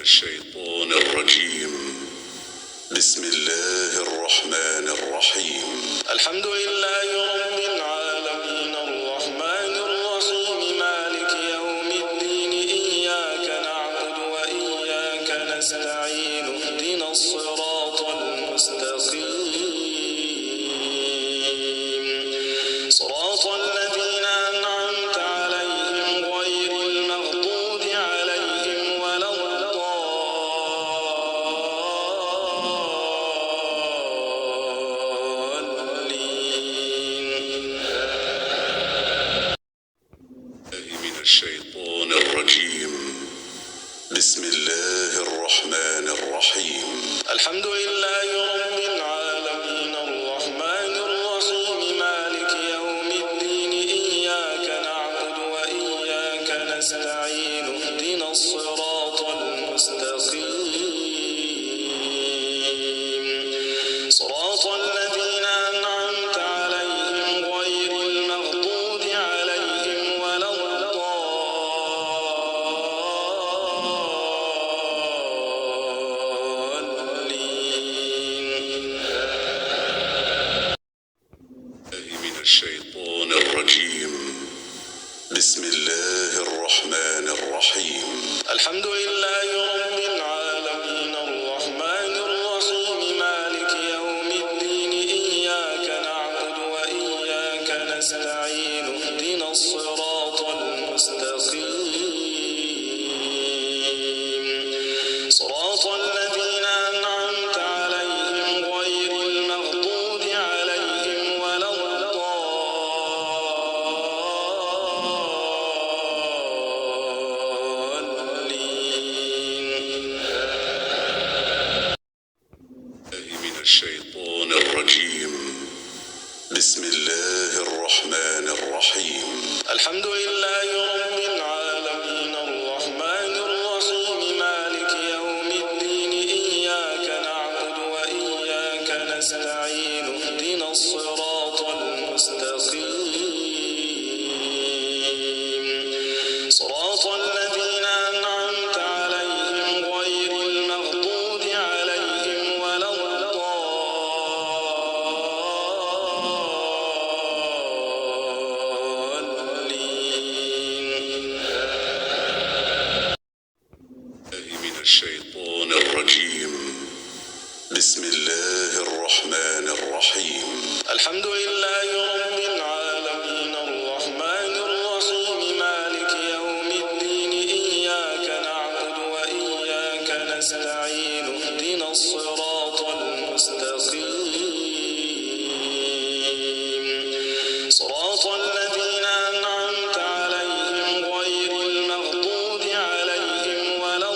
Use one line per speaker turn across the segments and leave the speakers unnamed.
الشيطان الرجيم. بسم الله الرحمن الرحيم. الحمد لله رب العالمين الرحمن الرحيم مالك يوم الدين إياك نعبد وإياك نستعين اهدنا الصراط المستقيم صراط الذين أنعمت عليهم غير المغضوب عليهم ولا من الشيطان الرجيم. بسم الله الرحمن الرحيم. الحمد لله رب العالمين الرحمن الرحيم مالك يوم الدين إياك نعبد وإياك نستعين اهدنا الصراط المستقيم صراط الذين أنعمت عليهم غير المغضوب عليهم ولا من الشيطان الرجيم. بسم الله الرحمن الرحيم. الحمد لله رب العالمين الرحمن الرحيم مالك يوم الدين إياك نعبد وإياك نستعين اهدنا الصراط المستقيم صراط الذين أنعمت عليهم غير المغضوب عليهم ولا من الشيطان الرجيم. بسم الله الرحمن الرحيم. الحمد لله رب العالمين الرحمن الرحيم مالك يوم الدين إياك نعبد وإياك نستعين اهدنا الصراط المستقيم صراط الذين أنعمت عليهم غير المغضوب عليهم ولا من الشيطان الرجيم. بسم الله الرحمن الرحيم. الحمد لله رب العالمين الرحمن الرحيم مالك يوم الدين إياك نعبد وإياك نستعين اهدنا الصراط المستقيم صراط الذين أنعمت عليهم غير المغضوب عليهم ولا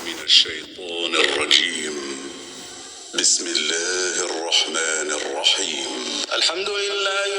من الشيطان الرجيم. بسم الله الرحمن الرحيم. الحمد لله